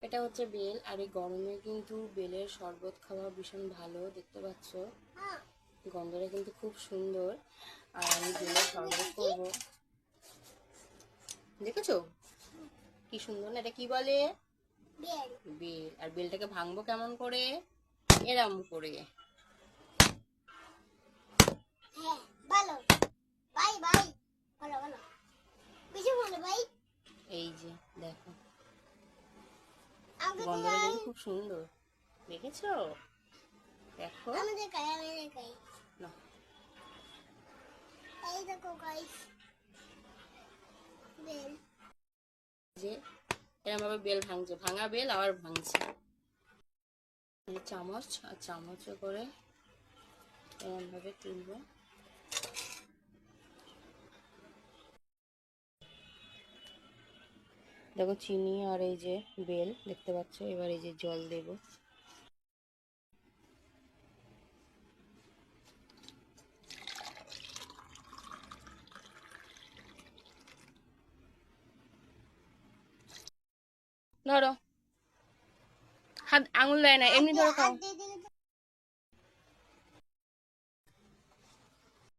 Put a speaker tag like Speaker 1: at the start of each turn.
Speaker 1: এটা হচ্ছে বেল, আর এই গরমে কিন্তু বেলের শরবত খাওয়া ভীষণ ভালো। দেখতে পাচ্ছ গন্ধটা কিন্তু খুব সুন্দর। আর আমি বেলের শরবত করবো, দেখেছো কি সুন্দর না? এটা কি বলে? বেল। আর বেলটাকে ভাঙবো কেমন করে? এরম করে। এই যে দেখো, গন্ধটা কিন্তু খুব সুন্দর, দেখেছো? দেখো না, যে এরম ভাবে বেল ভাঙছে, ভাঙা বেল আবার ভাঙছে। চামচ আর চামচে করে এরম ভাবে তুলবো। দেখো চিনি আর এই যে বেল দেখতে পাচ্ছ। এবার এই যে জল দেব। ধরো, হাত আঙুল দেয় না, এমনি ধরো খাও।